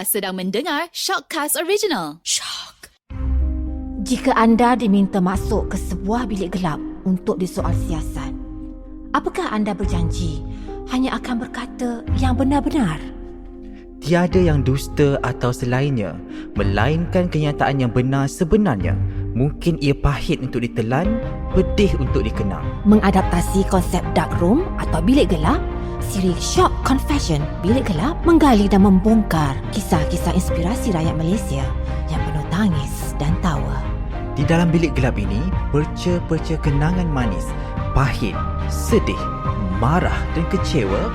Anda sedang mendengar Shockcast Original. Shock. Jika anda diminta masuk ke sebuah bilik gelap untuk disoal siasat, apakah anda berjanji hanya akan berkata yang benar-benar? Tiada yang dusta atau selainnya, melainkan kenyataan yang benar sebenarnya. Mungkin ia pahit untuk ditelan, pedih untuk dikenang. Mengadaptasi konsep dark room atau bilik gelap, siri Shock Confession Bilik Gelap menggali dan membongkar kisah-kisah inspirasi rakyat Malaysia yang penuh tangis dan tawa. Di dalam bilik gelap ini, perca-perca kenangan manis, pahit, sedih, marah dan kecewa,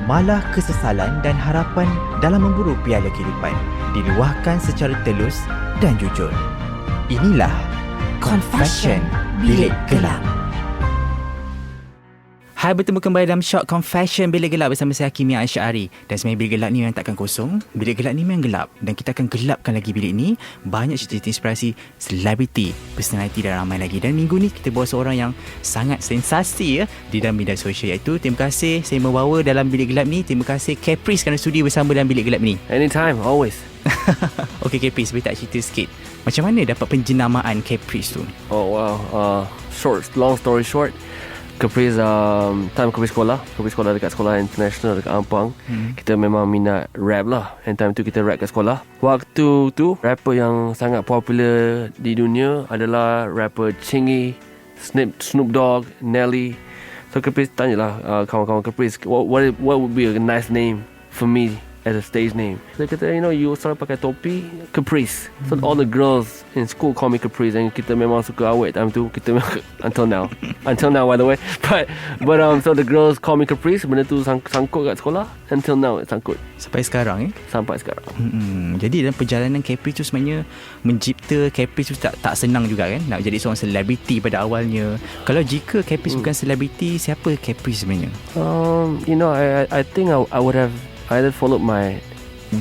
malah kesesalan dan harapan dalam memburu piala kehidupan diluahkan secara telus dan jujur. Inilah Confession Bilik Gelap. Hai, bertemu kembali dalam Shock Confession Bilik Gelap bersama saya Hakim yang Asyari. Dan sebenarnya bilik gelap ni memang takkan kosong. Bilik gelap ni memang gelap. Dan kita akan gelapkan lagi bilik ni. Banyak cerita-cerita inspirasi selebriti, personality dan ramai lagi. Dan minggu ni kita bawa seorang yang sangat sensasi ya di dalam media sosial, iaitu terima kasih saya membawa dalam bilik gelap ni. Terima kasih Caprice kerana sudi bersama dalam bilik gelap ni. Anytime, always. Okay Caprice, boleh tak cerita sikit macam mana dapat penjenamaan Caprice tu? Oh wow, long story short, Caprice, time Caprice sekolah dekat sekolah international dekat Ampang. Kita memang minat rap lah. And time tu kita rap kat sekolah. Waktu tu rapper yang sangat popular di dunia adalah rapper Chingy, Snoop Dogg, Nelly. So Caprice tanyalah kawan-kawan Caprice, what would be a nice name for me as a stage name. So kata, you selalu pakai topi, Caprice. So all the girls in school call me Caprice. And kita memang suka awet time tu. Kita memang, until now by the way. But so the girls call me Caprice. Benda tu sangkut kat sekolah. Until now it sangkut. Sampai sekarang Sampai sekarang. Jadi dalam perjalanan Caprice tu sebenarnya mencipta Caprice tu tak senang juga kan. Nak jadi seorang selebriti pada awalnya. Kalau jika Caprice bukan selebriti, siapa Caprice sebenarnya? I think I would have either followed my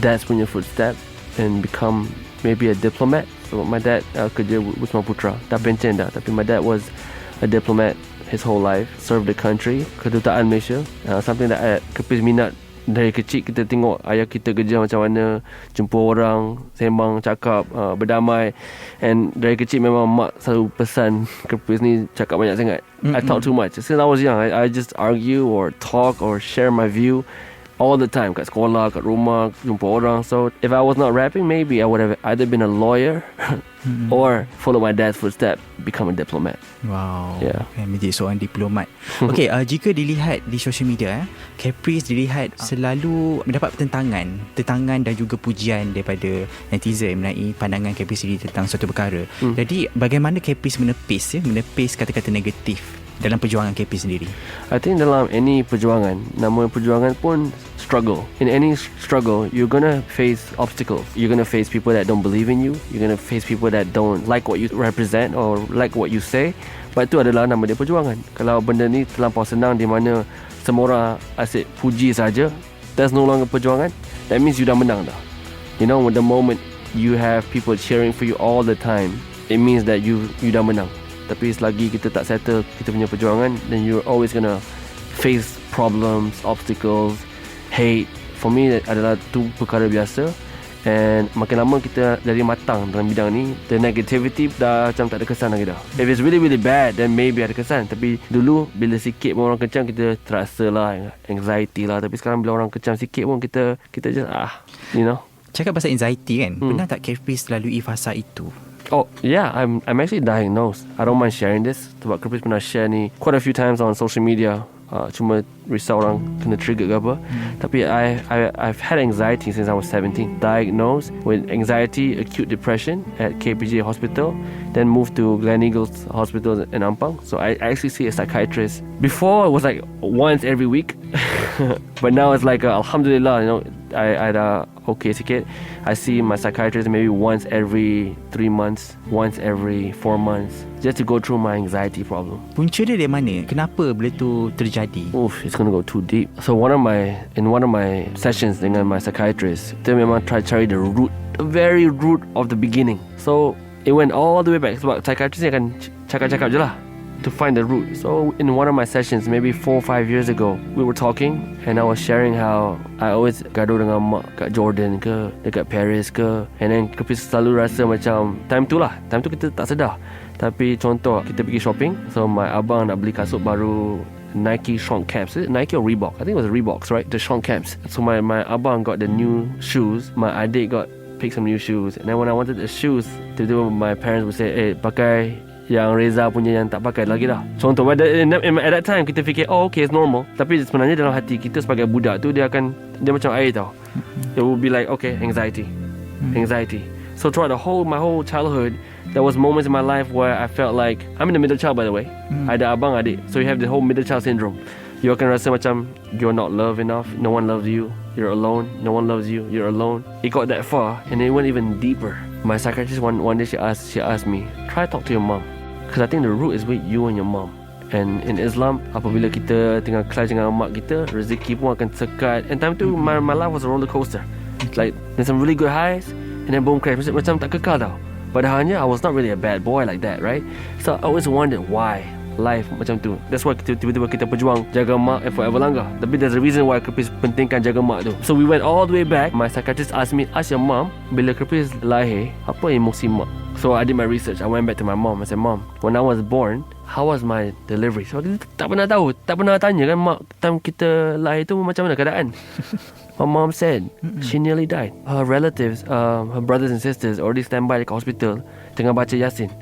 dad's punya footstep and become maybe a diplomat. So my dad kerja Wisma Putra, dah pension dah, tapi my dad was a diplomat his whole life, served the country, kedutaan Malaysia. Something that Caprice minat dari kecil. Kita tengok ayah kita kerja macam mana, jumpa orang, sembang, cakap, berdamai. And dari kecil memang mak selalu pesan Caprice ni cakap banyak sangat. I talk too much. Since I was young, I just argue or talk or share my view all the time, kat sekolah, kat rumah, jumpa orang. So if I was not rapping, maybe I would have either been a lawyer or follow my dad's footsteps, become a diplomat. Wow. Yeah. Menjadi seorang diplomat. Okay, jika dilihat di social media, Caprice dilihat selalu mendapat tentangan dan juga pujian daripada netizen mengenai pandangan Caprice sendiri tentang suatu perkara. Jadi bagaimana Caprice menepis kata-kata negatif dalam perjuangan Caprice sendiri? I think dalam any perjuangan, nama perjuangan pun struggle. In any struggle, you're gonna face obstacles. You're gonna face people that don't believe in you. You're gonna face people that don't like what you represent or like what you say. But itu adalah nama dia perjuangan. Kalau benda ni terlampau senang di mana semua orang asyik puji saja, that's no longer perjuangan. That means you dah menang dah. The moment you have people cheering for you all the time, it means that you dah menang. Tapi selagi kita tak settle kita punya perjuangan, then you're always gonna face problems, obstacles, hate. For me, adalah tu perkara biasa. And makin lama kita jadi matang dalam bidang ni, the negativity dah macam tak ada kesan lagi dah. If it's really really bad, then maybe ada kesan. Tapi dulu bila sikit pun orang kecam, kita terasa lah anxiety lah. Tapi sekarang bila orang kecam sikit pun kita just Cakap pasal anxiety kan, pernah tak Caprice lalui fasa itu? Oh yeah, I'm actually diagnosed. I don't mind sharing this. Sebab Caprice pernah share ni quite a few times on social media. Cuma risau orang kena trigger ke apa. Tapi I've had anxiety since I was 17. Diagnosed with anxiety, acute depression at KPJ Hospital. Then moved to Gleneagles Hospital in Ampang. So I actually see a psychiatrist. Before it was like once every week. But now it's like alhamdulillah, I dah okay sikit. I see my psychiatrist maybe once every 3 months, once every 4 months, just to go through my anxiety problem. Punca dia dari mana? Kenapa benda tu terjadi? It's gonna go too deep. So in one of my sessions dengan my psychiatrist, dia memang try cari the very root of the beginning. So it went all the way back. Sebab psychiatrist ni akan cakap-cakap je lah. to find the root. So in one of my sessions, maybe 4 or 5 years ago, we were talking and I was sharing how I always gaduh dengan mak kat Jordan ke, dekat Paris ke, and then Caprice selalu rasa macam time tu kita tak sedar. Tapi contoh kita pergi shopping, so my abang nak beli kasut baru Nike shrunk caps. Is it Nike or Reebok? I think it was Reeboks, right? The shrunk caps. So my abang got the new shoes, my adik picked some new shoes, and then when I wanted the shoes, tiba-tiba my parents would say, pakai yang Reza punya yang tak pakai lagi dah. Contoh, at that time kita fikir, okay, it's normal. Tapi sebenarnya dalam hati kita sebagai budak tu, dia macam air tau. It will be like, okay, anxiety. So throughout my whole childhood, there was moments in my life where I felt like, I'm in the middle child by the way. Ada abang adik, so you have the whole middle child syndrome. You akan rasa macam you're not loved enough, no one loves you, you're alone, no one loves you, you're alone. It got that far, and it went even deeper. My psychiatrist one day she asked me, try talk to your mom, because I think the root is with you and your mom. And in Islam, apabila kita tengah clash dengan mak kita, rezeki pun akan sekat. And time tu my life was a roller coaster. Like there's some really good highs, and then boom crash. Macam tak kekal tau. Padahalnya I was not really a bad boy like that, right? So I always wondered why life macam tu. That's why tiba-tiba kita berjuang jaga mak and forever langgar. Tapi there's a reason why Caprice pentingkan jaga mak tu. So we went all the way back. My psychiatrist asked me, ask your mom, bila Caprice lahir, apa emosi mak? So I did my research. I went back to my mom. I said, Mom, when I was born, how was my delivery? So kita tak pernah tahu, tak pernah tanya kan mak, time kita lahir tu macam mana keadaan. My mom said she nearly died. Her relatives, her brothers and sisters already stand by the hospital tengah baca Yasin.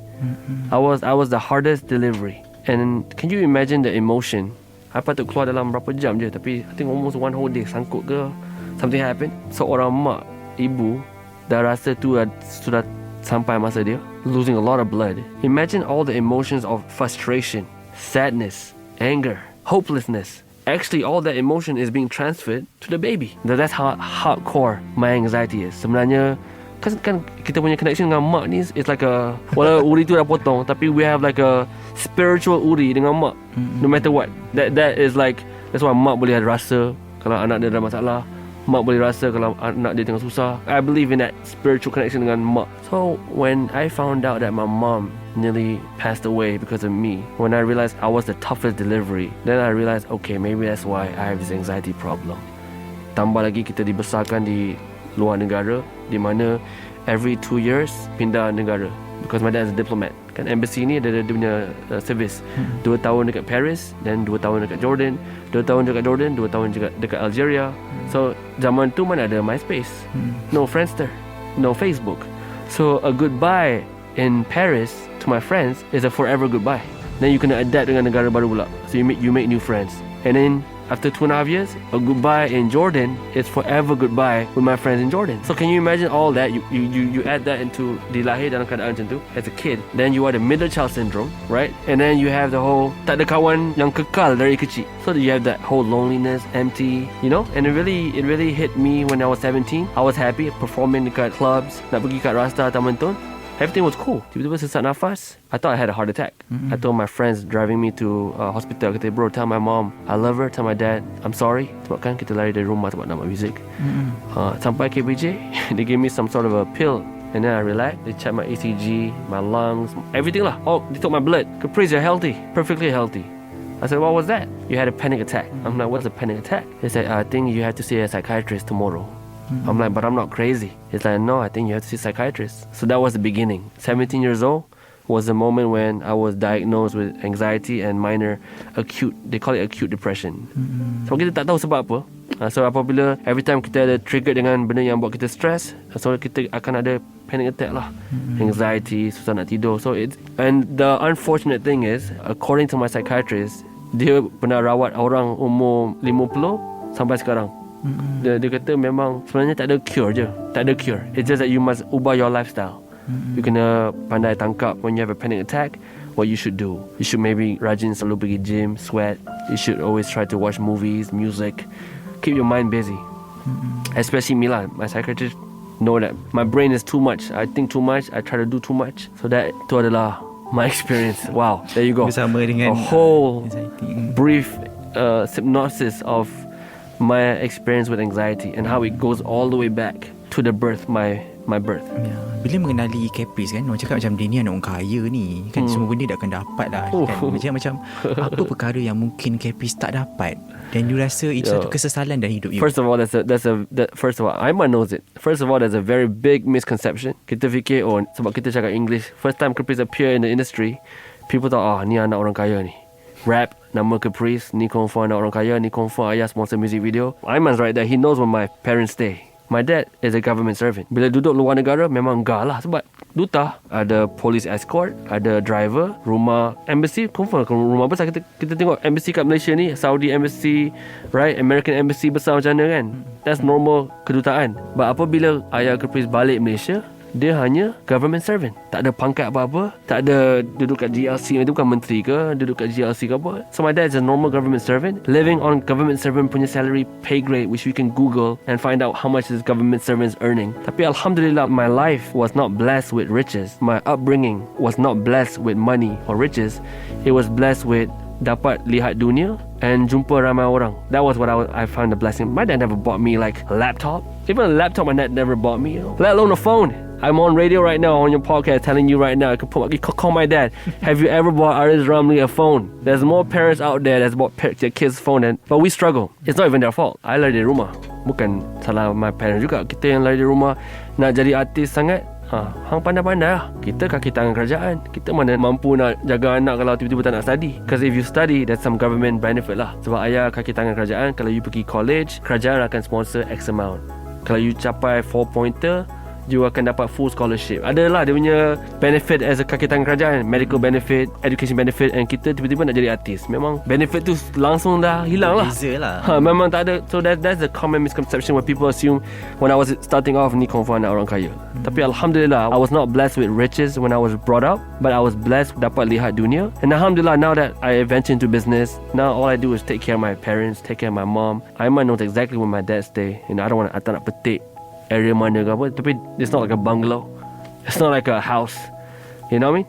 I was the hardest delivery. And can you imagine the emotion? I patut keluar dalam berapa jam je, tapi I think almost one whole day sangkut ke, something happened. Seorang mak, ibu dah rasa tu sudah sampai masa dia, losing a lot of blood. Imagine all the emotions of frustration, sadness, anger, hopelessness. Actually, all that emotion is being transferred to the baby. That's how hardcore my anxiety is. Sebenarnya kan kita punya connection dengan mak ni, it's like a, walau uri tu dah potong, tapi we have like a spiritual uri dengan mak. No matter what, that is like, that's why mak boleh rasa kalau anak dia ada masalah, mak boleh rasa kalau anak dia tengah susah. I believe in that spiritual connection dengan mak. So when I found out that my mom nearly passed away because of me, when I realized I was the toughest delivery, then I realized, okay, maybe that's why I have this anxiety problem. Tambah lagi kita dibesarkan di luar negara, di mana every 2 years pindah negara, because my dad is a diplomat. Kan embassy ni dia punya service. 2 tahun dekat Paris, then 2 tahun dekat Jordan, 2 tahun dekat Jordan, 2 tahun juga dekat Algeria. So zaman tu mana ada MySpace, no Friendster, no Facebook. So a goodbye in Paris to my friends is a forever goodbye. Then you kena adapt dengan negara baru pula. So you make new friends. And then after 2.5 years, a goodbye in Jordan is forever goodbye with my friends in Jordan. So can you imagine all that? You add that into dilahir dalam keadaan macam tu as a kid. Then you are the middle child syndrome, right? And then you have the whole tak ada kawan yang kekal dari kecil. So you have that whole loneliness, empty, you know? And it really hit me when I was 17. I was happy performing dekat clubs, nak pergi kat Rasta Taman Tun. Everything was cool. Tiba-tiba sesak nafas, I thought I had a heart attack. I told my friends driving me to hospital, kata, bro, tell my mom I love her, tell my dad I'm sorry. Sebab kan kita lari dari rumah sebab nak buat music. Sampai KBJ, they gave me some sort of a pill. And then I relaxed. They checked my ECG, my lungs, everything lah. Oh, they took my blood. Caprice, you're healthy, perfectly healthy. I said, what was that? You had a panic attack. I'm like, what's a panic attack? They said, I think you have to see a psychiatrist tomorrow. I'm like, but I'm not crazy. He's like, no, I think you have to see a psychiatrist. So that was the beginning. 17 years old was the moment when I was diagnosed with anxiety and minor acute, they call it acute depression. So kita tak tahu sebab apa. So apabila every time kita ada trigger dengan benda yang buat kita stress, so kita akan ada panic attack lah. Anxiety, susah nak tidur. So and the unfortunate thing is, according to my psychiatrist, dia pernah rawat orang umur 50 sampai sekarang. Dia kata memang sebenarnya tak ada cure je. Tak ada cure. It's just that you must ubah your lifestyle. You kena pandai tangkap when you have a panic attack, what you should do. You should maybe rajin selalu pergi gym, sweat. You should always try to watch movies, music. Keep your mind busy. Especially me lah. My psychiatrist know that my brain is too much. I think too much. I try to do too much. So that tu adalah my experience. Wow, there you go. Bersama dengan a whole brief synopsis of my experience with anxiety and how it goes all the way back to the birth, my birth. Ya. Bila mengenali Caprice kan, orang cakap macam dia ni anak orang kaya ni kan, semua benda dah akan dapat lah kan. Macam apa perkara yang mungkin Caprice tak dapat dan you rasa itu satu kesesalan dalam hidup you? First of all, first of all, Aiman knows it. First of all, there's a very big misconception. Kita fikir, sebab kita cakap English, first time Caprice appear in the industry, people thought, ni anak orang kaya ni. Rap, nama Caprice, ni confirm anak orang kaya, ni confirm ayah sponsor music video. Aiman's right there. He knows where my parents stay. My dad is a government servant. Bila duduk luar negara, memang enggak lah. Sebab duta, ada police escort, ada driver, rumah embassy, confirm rumah besar. Kita tengok embassy kat Malaysia ni, Saudi embassy, right? American embassy besar macam mana kan? That's normal kedutaan. But apabila ayah Caprice balik Malaysia, dia hanya government servant. Tak ada pangkat apa-apa, tak ada duduk kat GLC, itu bukan menteri ke, duduk kat GLC ke apa. So my dad is a normal government servant, living on government servant punya salary pay grade, which you can Google and find out how much this government servant is earning. Tapi Alhamdulillah, my life was not blessed with riches. My upbringing was not blessed with money or riches. It was blessed with dapat lihat dunia and jumpa ramai orang. That was what I found the blessing. My dad never bought me like a laptop. Even a laptop my dad never bought me, let alone a phone. I'm on radio right now on your podcast telling you right now, I can call my dad. Have you ever bought Aris Ramli a phone? There's more parents out there that's bought their kids phone, but we struggle. It's not even their fault. I lari dari rumah. Bukan salah my parents juga. Kita yang lari dari rumah nak jadi artis sangat. Hang pandai-pandai lah. Kita kaki tangan kerajaan. Kita mana mampu nak jaga anak kalau tiba-tiba tak nak study. Because if you study, that's some government benefit lah. Sebab ayah kaki tangan kerajaan. Kalau you pergi college, kerajaan akan sponsor X amount. Kalau you capai 4-pointer, you akan dapat full scholarship. Adalah dia punya benefit as a kaki tangan kerajaan, medical benefit, education benefit, and kita tiba-tiba nak jadi artis. Memang benefit tu langsung dah hilang lah. Beza lah. Memang tak ada. So that's the common misconception where people assume when I was starting off, ni confirm anak orang kaya. Tapi Alhamdulillah, I was not blessed with riches when I was brought up, but I was blessed dapat lihat dunia. And Alhamdulillah, now that I venture into business, now all I do is take care of my parents, take care of my mom. Aiman knows exactly where my dad stay. I tak nak petik area mana ke apa. Tapi it's not like a bungalow, it's not like a house, you know what I mean?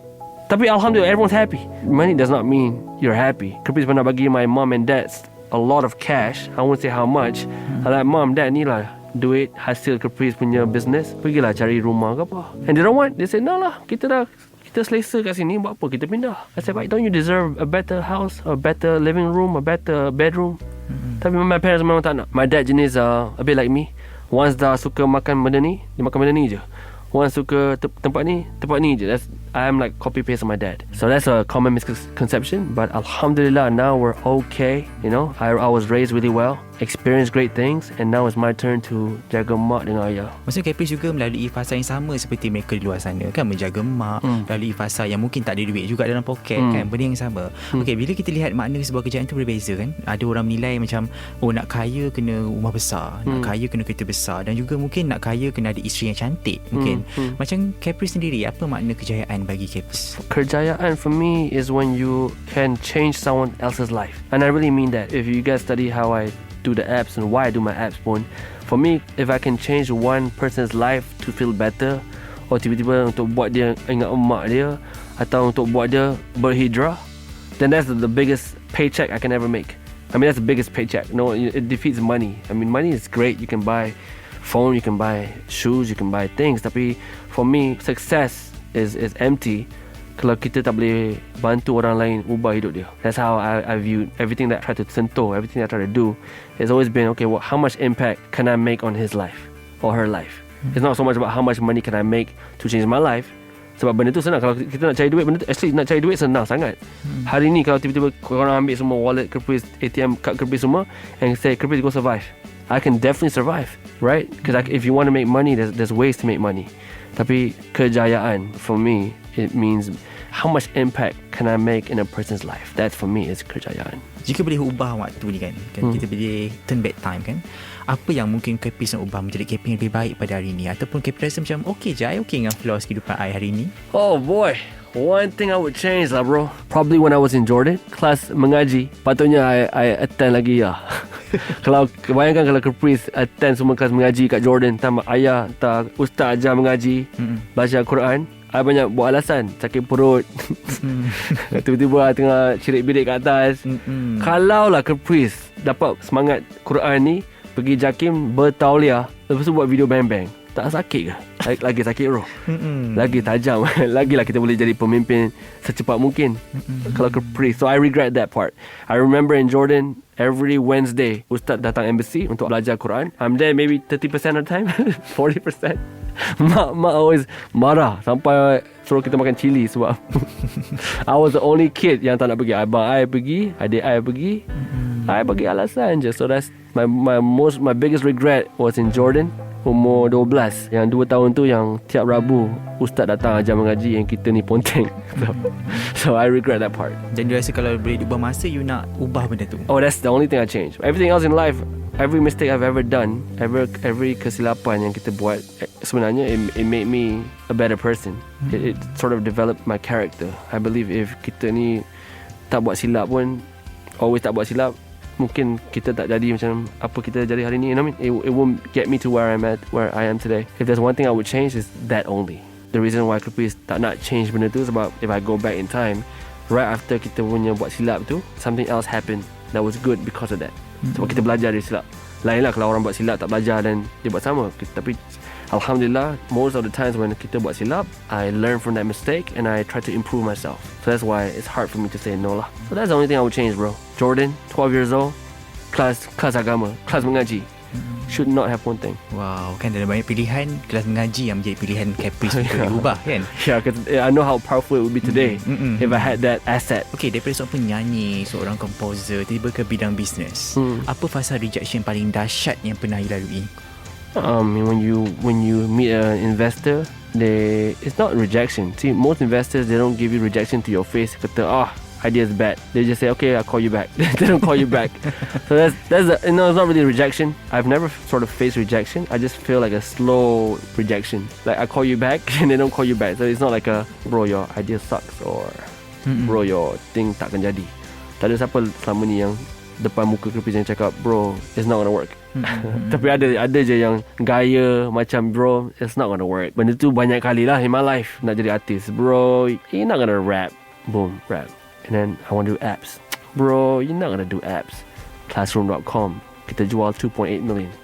Tapi Alhamdulillah, everyone's happy. Money does not mean you're happy. Caprice pernah bagi my mom and dad a lot of cash. I won't say how much. I like, mom, dad, ni lah duit hasil Caprice punya business, pergilah cari rumah ke apa. And they don't want. They say, no lah, kita selesa kat sini, buat apa kita pindah. I said, don't you deserve a better house, a better living room, a better bedroom? Tapi my parents memang tak nak. My dad jenis a bit like me. Once dah suka makan benda ni, dia makan benda ni je. Once suka tempat ni je. I'm like copy paste of my dad. So that's a common misconception. But Alhamdulillah, now we're okay. You know, I was raised really well, experienced great things, and now it's my turn to jaga mak dengan ayah. Maksudnya Caprice juga melalui fasa yang sama seperti mereka di luar sana kan, menjaga mak, melalui fasa yang mungkin tak ada duit juga dalam poket kan, benda yang sama. Okey, bila kita lihat makna sebuah kerjaan tu berbeza kan. Ada orang menilai macam nak kaya kena rumah besar, nak kaya kena kereta besar, dan juga mungkin nak kaya kena ada isteri yang cantik mungkin. Macam Caprice sendiri, apa makna kejayaan bagi Caprice? Kejayaan for me is when you can change someone else's life. And I really mean that. If you guys study how I do the apps and why I do my apps pun, for me, if I can change one person's life to feel better, or tiba-tiba untuk buat dia ingat emak dia, atau untuk buat dia berhijrah, then that's the biggest paycheck I can ever make. I mean, that's the biggest paycheck. No, it defeats money. I mean, money is great. You can buy phone, you can buy shoes, you can buy things. Tapi for me, success is empty kalau kita tak boleh bantu orang lain ubah hidup dia. That's how I view everything that I try to sentuh, everything that I try to do. It's always been, okay, how much impact can I make on his life or her life? It's not so much about how much money can I make to change my life. Sebab benda tu senang. Kalau kita nak cari duit, benda tu actually nak cari duit senang sangat. Hari ni kalau tiba-tiba korang ambil semua wallet Caprice, ATM card Caprice semua, and say, Caprice, go survive, I can definitely survive, right? Because if you want to make money, there's ways to make money. Tapi kejayaan for me, it means how much impact can I make in a person's life. That for me is kejayaan. Jika boleh ubah waktu ni kan, kita boleh turn back time kan, apa yang mungkin Caprice nak ubah menjadi Caprice yang lebih baik pada hari ni? Ataupun Caprice rasa macam okay je, I okay dengan flaws kehidupan I hari ni? Oh boy, one thing I would change lah bro, probably when I was in Jordan, kelas mengaji, patutnya I attend lagi lah. Kalau bayangkan kalau Caprice attend semua kelas mengaji kat Jordan, tambah ayah tak ustaz ajar mengaji, baca Al-Quran, I banyak buat alasan, sakit perut, tiba-tiba tengah cirit bilik kat atas. Kalau lah Caprice dapat semangat Quran ni, pergi JAKIM bertauliah, lepas tu buat video bang-bang. Tak sakit ke? Lagi sakit roh. Lagi tajam. Lagilah kita boleh jadi pemimpin secepat mungkin. Kalau Caprice. So I regret that part. I remember in Jordan, every Wednesday Ustaz datang embassy untuk belajar Quran. I'm there maybe 30% of the time. 40%. Mak always marah sampai suruh kita makan cili sebab I was the only kid yang tak nak pergi. Abang I pergi, adik I pergi. I bagi alasan je. So that's my biggest regret was in Jordan. Umur 12. Yang 2 tahun tu yang tiap Rabu Ustaz datang ajar mengaji, yang kita ni ponteng. So I regret that part. Dan you rasa kalau boleh ubah masa, you nak ubah benda tu? Oh, that's the only thing I change. Everything else in life, every mistake I've ever done, every kesilapan yang kita buat, sebenarnya it made me a better person. It sort of developed my character. I believe if kita ni tak buat silap pun, always tak buat silap, mungkin kita tak jadi macam apa kita jadi hari ni. You know what I mean? It won't get me to where I am today. If there's one thing I would change, is that only. The reason why Caprice tak nak change benda tu sebab if I go back in time, right after kita punya buat silap tu, something else happened that was good because of that. Sebab kita belajar dari silap. Lainlah kalau orang buat silap tak belajar dan dia buat sama. Tapi Alhamdulillah, most of the times when kita buat silap, I learn from that mistake and I try to improve myself. So that's why it's hard for me to say no lah. So that's the only thing I would change, bro. Jordan, 12 years old, kelas agama, kelas mengaji. Should not have one thing. Wow, kan ada banyak pilihan. Kelas mengaji yang menjadi pilihan Caprice untuk diubah kan? Yeah, because I know how powerful it would be today if I had that asset. Okay, daripada seorang penyanyi, seorang komposer, tiba ke bidang bisnes, apa fasa rejection paling dahsyat yang pernah dilalui? When you meet an investor, it's not rejection. See, most investors, they don't give you rejection to your face. Kata, idea is bad. They just say, okay, I'll call you back. They don't call you back. So it's not really rejection. I've never sort of faced rejection. I just feel like a slow rejection. Like I call you back and they don't call you back. So it's not like bro, your idea sucks, or bro, your thing takkan jadi. Tak ada siapa selama ni yang depan muka Caprice yang cakap, bro, it's not gonna work. Tapi ada je yang gaya macam, bro, it's not gonna work. Benda tu banyak kali lah in my life. Nak jadi artis, bro, you're not gonna rap. Boom, rap. And then I want to do apps. Bro, you're not gonna do apps. Classroom.com, kita jual 2.8 million.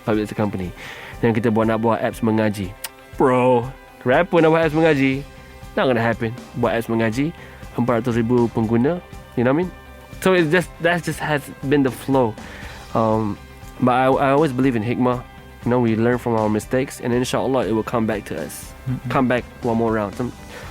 It's a company. Dan kita nak buat apps mengaji. Bro, rapper nak buat apps mengaji, not gonna happen. Buat apps mengaji, 400,000 pengguna. You know what I mean? So that just has been the flow. But I always believe in hikmah. You know, we learn from our mistakes, and inshallah it will come back to us. Come back one more round.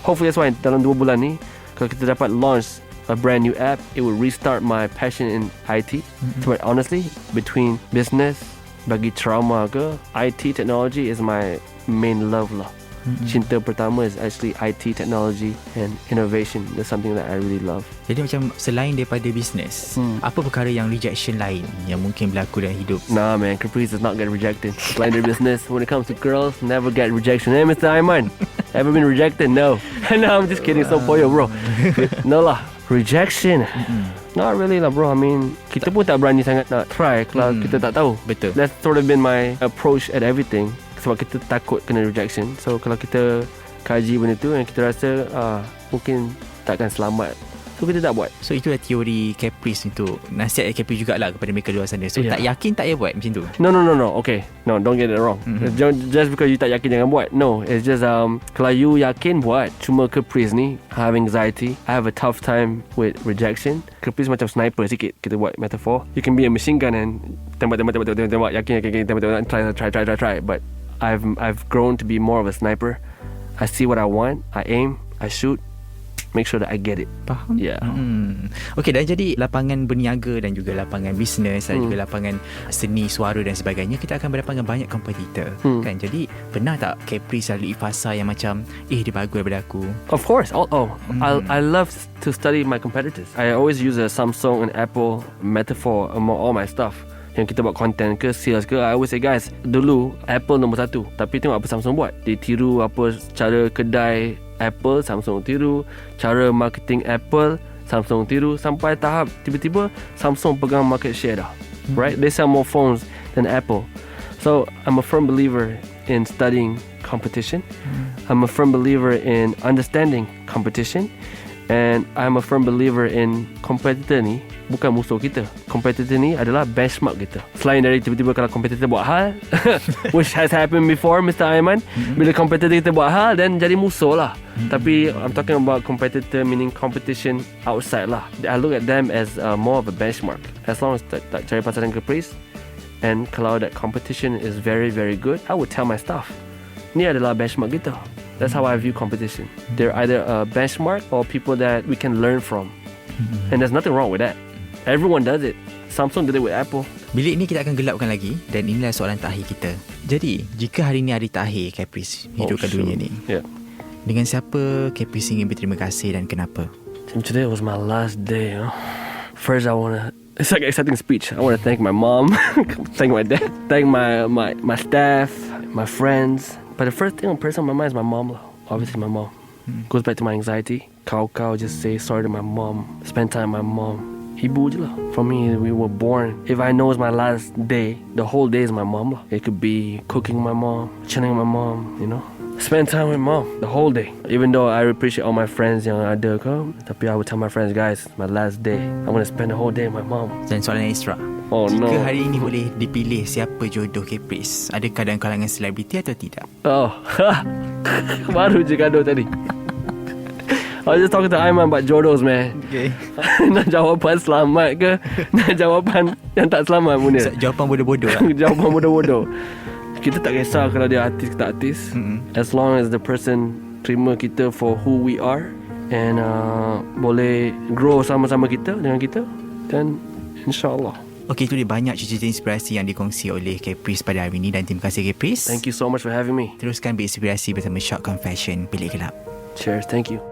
Hopefully that's why dalam 2 bulan ni, kalau kita dapat launch a brand new app, it will restart my passion in IT. But honestly, between business, bagi trauma ke, IT technology is my main love lah. Cinta pertama is actually IT technology and innovation. That's something that I really love. Jadi macam selain daripada bisnes, apa perkara yang rejection lain yang mungkin berlaku dalam hidup? Nah man, Caprice does not get rejected. Selain dari business, when it comes to girls, never get rejection. Hey Mr. Aiman, ever been rejected? No. No, I'm just kidding. So poyo bro. No lah. Rejection, not really lah bro. I mean, kita pun tak berani sangat nak try kalau kita tak tahu. Betul. That's sort of been my approach at everything. Sebab kita takut kena rejection. So kalau kita kaji benda tu and kita rasa mungkin takkan selamat, so kita tak buat. So itulah teori Caprice untuk nasihat Caprice jugalah kepada mereka luar sana. So tak yakin tak payah buat macam tu. No. Okay, no, don't get it wrong. Just because you tak yakin jangan buat. No, it's just kalau you yakin buat. Cuma Caprice ni I have anxiety, I have a tough time with rejection. Caprice macam sniper sikit. Kita buat metaphor. You can be a machine gun and tembak. Yakin tembak. Try. But I've grown to be more of a sniper. I see what I want, I aim, I shoot, make sure that I get it. Faham? Yeah. Okay, dah jadi lapangan berniaga dan juga lapangan bisnes dan juga lapangan seni, suara dan sebagainya, kita akan berhadapan dengan banyak kompetitor kan. Jadi pernah tak Caprice lalui fasa yang macam dia bagus daripada aku? Of course. I love to study my competitors. I always use a Samsung and Apple metaphor among all my stuff. Yang kita buat content ke, sales ke, I always say, guys, dulu Apple nombor 1, tapi tengok apa Samsung buat. Dia tiru apa cara kedai Apple, Samsung tiru. Cara marketing Apple, Samsung tiru. Sampai tahap tiba-tiba Samsung pegang market share dah. Right? They sell more phones than Apple. So I'm a firm believer in studying competition. I'm a firm believer in understanding competition. And I'm a firm believer in competitor ni bukan musuh kita. Competitor ni adalah benchmark kita. Selain dari tiba-tiba kalau competitor buat hal which has happened before, Mr. Aiman. Bila competitor kita buat hal, then jadi musuh lah. Tapi I'm talking about competitor meaning competition outside lah. I look at them as more of a benchmark. As long as tak cari pasal dengan Caprice, and kalau that competition is very very good, I would tell my staff, ni adalah benchmark kita. That's how I view competition. They're either a benchmark or people that we can learn from. And there's nothing wrong with that. Everyone does it. Samsung did it with Apple. Bilik ni kita akan gelapkan lagi. Dan inilah soalan terakhir kita. Jadi, jika hari ni hari terakhir Caprice hidupkan dunia ni, dengan siapa Caprice ingin berterima kasih dan kenapa? Today was my last day. First, I want to... It's like accepting speech. I want to thank my mom, thank my dad, thank my staff, my friends. But the first thing on person on my mind is my mom. Obviously my mom. Goes back to my anxiety. Kau just say sorry to my mom. Spend time with my mom. Ibu je lah. For me, we were born. If I know it's my last day, the whole day is my mom lah. It could be cooking with my mom, chilling with my mom, you know. Spend time with mom the whole day. Even though I appreciate all my friends yang ada ke, tapi I would tell my friends, guys, my last day, I'm gonna spend the whole day with my mom. Dan soalan ekstra, jika hari ini boleh dipilih siapa jodoh Caprice, adakah dalam kalangan selebriti atau tidak? Baru je gaduh tadi. I was just talking to Aiman about jodohs, man. Okay. Nak jawapan selamat ke, nak jawapan yang tak selamat pun dia. Jawapan bodoh-bodoh lah. Jawapan bodoh-bodoh. Kita tak kisah kalau dia artis ke tak artis. As long as the person terima kita for who we are, and boleh grow sama-sama kita dengan kita, then insyaAllah. Okey, itu dia banyak cerita inspirasi yang dikongsi oleh Caprice pada hari ini. Dan terima kasih Caprice. Thank you so much for having me. Teruskan berinspirasi bersama Shock Confession Bilik Gelap. Cheers, thank you.